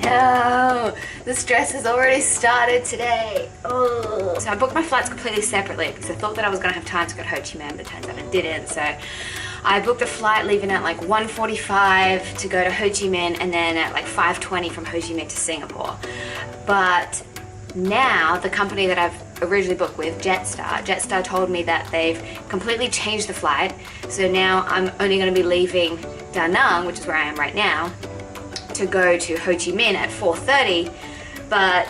No, the stress has already started today. Oh. So I booked my flights completely separately because I thought that I was gonna have time to go to Ho Chi Minh, but it turns out I didn't. So I booked a flight leaving at like 1:45 to go to Ho Chi Minh, and then at like 5:20 from Ho Chi Minh to Singapore. But now the company that I've originally booked with, Jetstar told me that they've completely changed the flight. So now I'm only going to be leaving Da Nang, which is where I am right now, to go to Ho Chi Minh at 4:30. But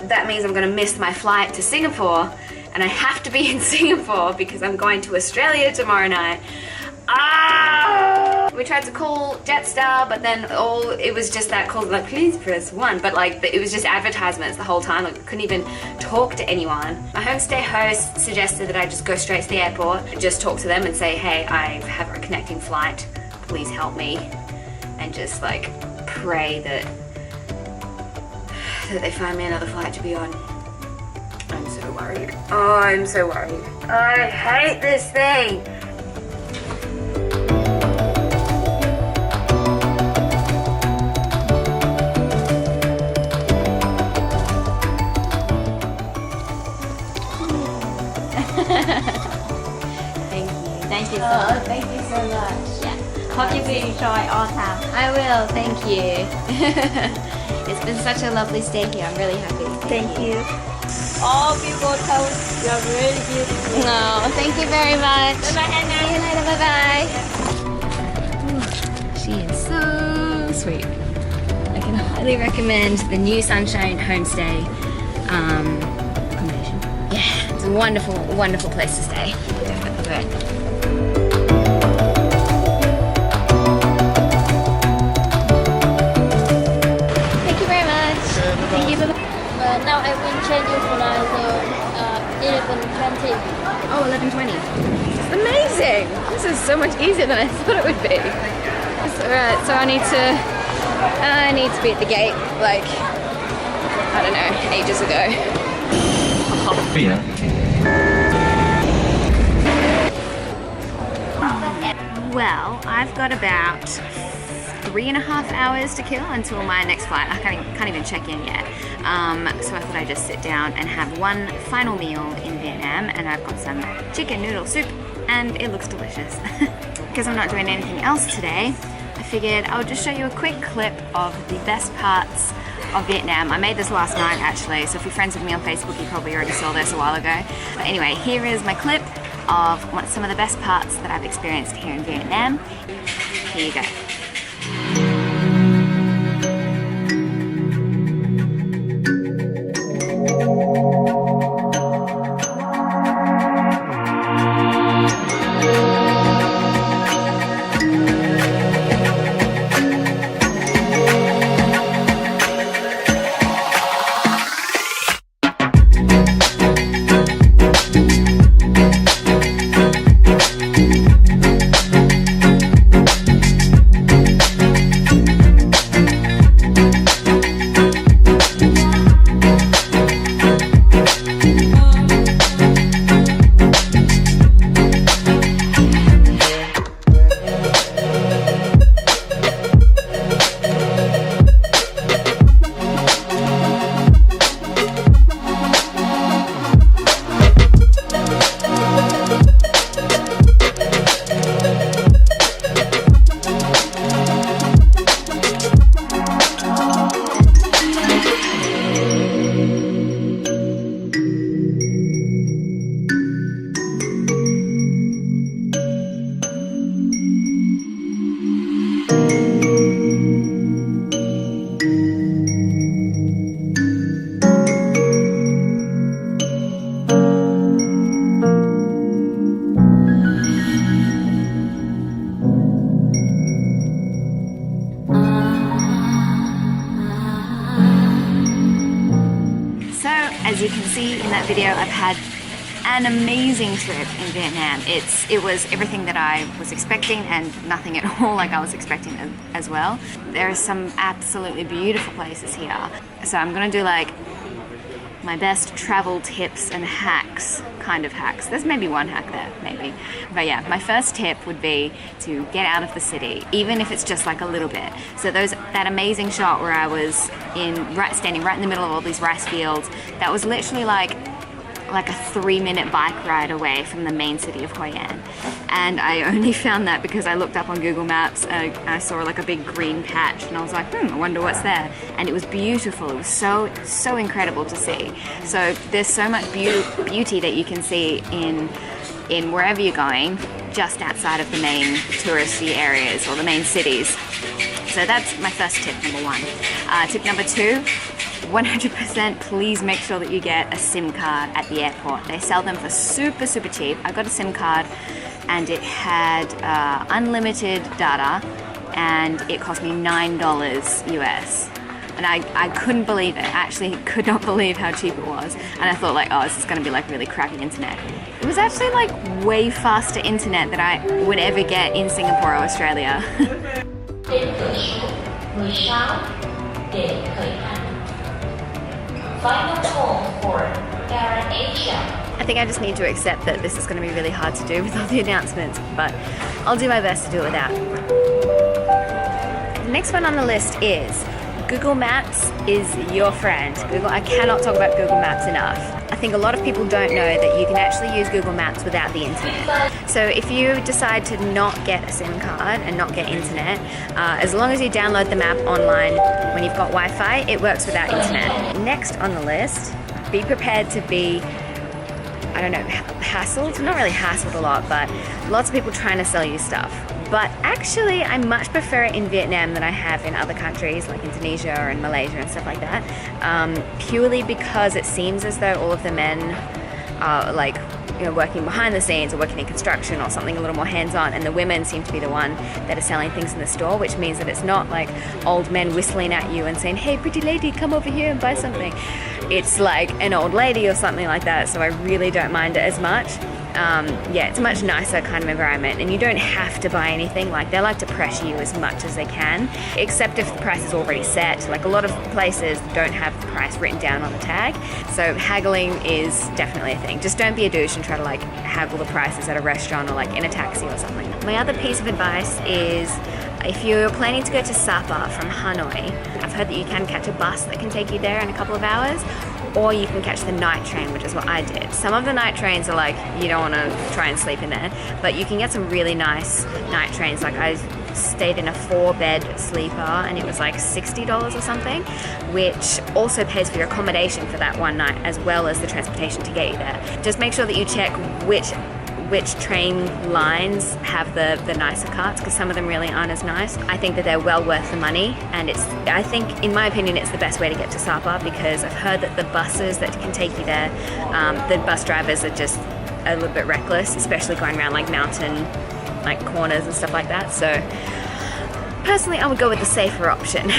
that means I'm going to miss my flight to Singapore, and I have to be in Singapore because I'm going to Australia tomorrow night. We tried to call Jetstar, but then it was just that call, like, please press 1. But like, it was just advertisements the whole time. Like, I couldn't even talk to anyone. My homestay host suggested that I just go straight to the airport and just talk to them and say, hey, I have a connecting flight. Please help me. And just like pray that they find me another flight to be on. I'm so worried. Oh, I'm so worried. I hate this thing. Thank you so much. Thank you so much. Yeah. Hope you will enjoy all time. I will, thank you. It's been such a lovely stay here. I'm really happy. Thank you. All people tell us you're really beautiful. No, thank you very much. Bye-bye, Anna. See you later, bye-bye. She is so sweet. I can highly recommend the New Sunshine Homestay accommodation. Yeah, it's a wonderful, wonderful place to stay. Definitely do it. Now I will change you for like 11:20. Oh, 11:20. It's amazing. This is so much easier than I thought it would be. Alright, so I need to be at the gate like, I don't know, ages ago. Well, I've got about 3.5 hours to kill until my next flight. I can't even check in yet. So I thought I'd just sit down and have one final meal in Vietnam, and I've got some chicken noodle soup and it looks delicious. Because I'm not doing anything else today, I figured I would just show you a quick clip of the best parts of Vietnam. I made this last night actually, so if you're friends with me on Facebook, you probably already saw this a while ago. But anyway, here is my clip of some of the best parts that I've experienced here in Vietnam. Here you go. As you can see in that video, I've had an amazing trip in Vietnam. It was everything that I was expecting and nothing at all like I was expecting as well. There are some absolutely beautiful places here. So I'm gonna do like my best travel tips and hacks, kind of hacks. There's maybe one hack there, maybe. But yeah, my first tip would be to get out of the city, even if it's just like a little bit. So that amazing shot where I was standing right in the middle of all these rice fields, that was literally like a 3-minute bike ride away from the main city of Hoi An. And I only found that because I looked up on Google Maps and I saw like a big green patch and I was like, I wonder what's there. And it was beautiful. It was so incredible to see. So there's so much beauty that you can see in wherever you're going, just outside of the main touristy areas or the main cities. So that's my first tip, number 1. Tip number 2, 100% please make sure that you get a SIM card at the airport. They sell them for super cheap. I got a SIM card and it had unlimited data and it cost me $9 US. And I couldn't believe it. I actually could not believe how cheap it was. And I thought like, oh, this is gonna be like really crappy internet. It was actually like way faster internet than I would ever get in Singapore or Australia. Final call for Air Asia. I think I just need to accept that this is going to be really hard to do with all the announcements, but I'll do my best to do it without. The next one on the list is Google Maps is your friend. I cannot talk about Google Maps enough. I think a lot of people don't know that you can actually use Google Maps without the internet. So if you decide to not get a SIM card and not get internet, as long as you download the map online when you've got Wi-Fi, it works without internet. Next on the list, be prepared to be, I don't know, hassled? Not really hassled a lot, but lots of people trying to sell you stuff. But actually, I much prefer it in Vietnam than I have in other countries like Indonesia and Malaysia and stuff like that, purely because it seems as though all of the men are like, working behind the scenes or working in construction or something a little more hands-on, and the women seem to be the one that are selling things in the store, which means that it's not like old men whistling at you and saying, hey, pretty lady, come over here and buy something. It's like an old lady or something like that, so I really don't mind it as much. Yeah, it's a much nicer kind of environment, and you don't have to buy anything. Like, they like to pressure you as much as they can, except if the price is already set. Like, a lot of places don't have the price written down on the tag, so haggling is definitely a thing. Just don't be a douche and try to like haggle the prices at a restaurant or like in a taxi or something. My other piece of advice is, if you're planning to go to Sapa from Hanoi, I've heard that you can catch a bus that can take you there in a couple of hours, or you can catch the night train, which is what I did. Some of the night trains are like, you don't want to try and sleep in there, but you can get some really nice night trains. Like, I stayed in a 4-bed sleeper and it was like $60 or something, which also pays for your accommodation for that one night as well as the transportation to get you there. Just make sure that you check which train lines have the nicer carts, because some of them really aren't as nice. I think that they're well worth the money, and I think, in my opinion, it's the best way to get to Sapa, because I've heard that the buses that can take you there, the bus drivers are just a little bit reckless, especially going around like mountain like corners and stuff like that. So personally, I would go with the safer option.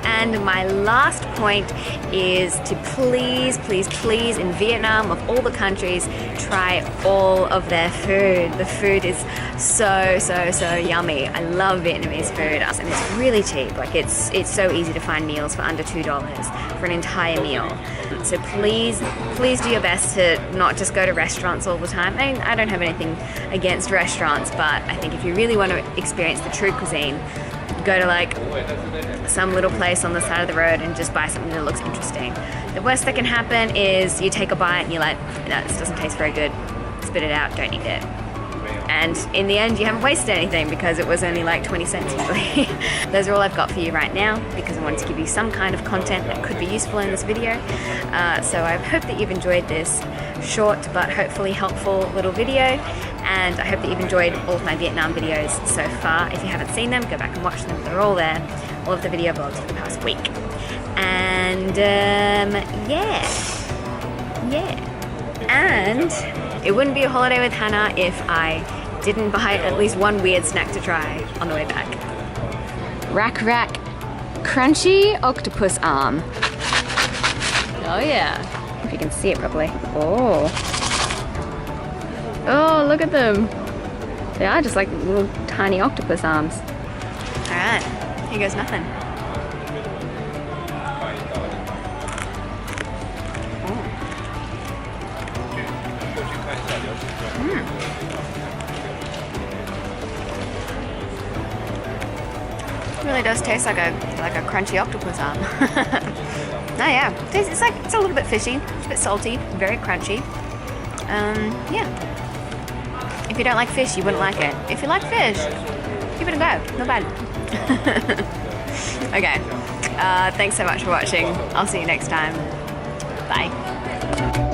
And my last point is to please in Vietnam, of all the countries, try all of their food. The food is so yummy. I love Vietnamese food, and it's really cheap. Like, it's so easy to find meals for under $2 for an entire meal. So please do your best to not just go to restaurants all the time. I mean, I don't have anything against restaurants, but I think if you really want to experience the true cuisine, go to like some little place on the side of the road and just buy something that looks interesting. The worst that can happen is you take a bite and you're like, no, this doesn't taste very good, spit it out, don't eat it. And in the end, you haven't wasted anything because it was only like 20 cents usually. Those are all I've got for you right now, because I wanted to give you some kind of content that could be useful in this video. So I hope that you've enjoyed this short but hopefully helpful little video, and I hope that you've enjoyed all of my Vietnam videos so far. If you haven't seen them, go back and watch them. They're all there, all of the video vlogs for the past week. And yeah. And it wouldn't be a holiday with Hannah if I didn't buy at least one weird snack to try on the way back. Rack crunchy octopus arm. Oh yeah. If you can see it properly. Oh, look at them. They are just like little tiny octopus arms. Alright, here goes nothing. It really does taste like a crunchy octopus arm. Oh yeah, it's a little bit fishy, it's a bit salty, very crunchy. Yeah. If you don't like fish, you wouldn't like it. If you like fish, give it a go. Not bad. Okay. Thanks so much for watching. I'll see you next time. Bye.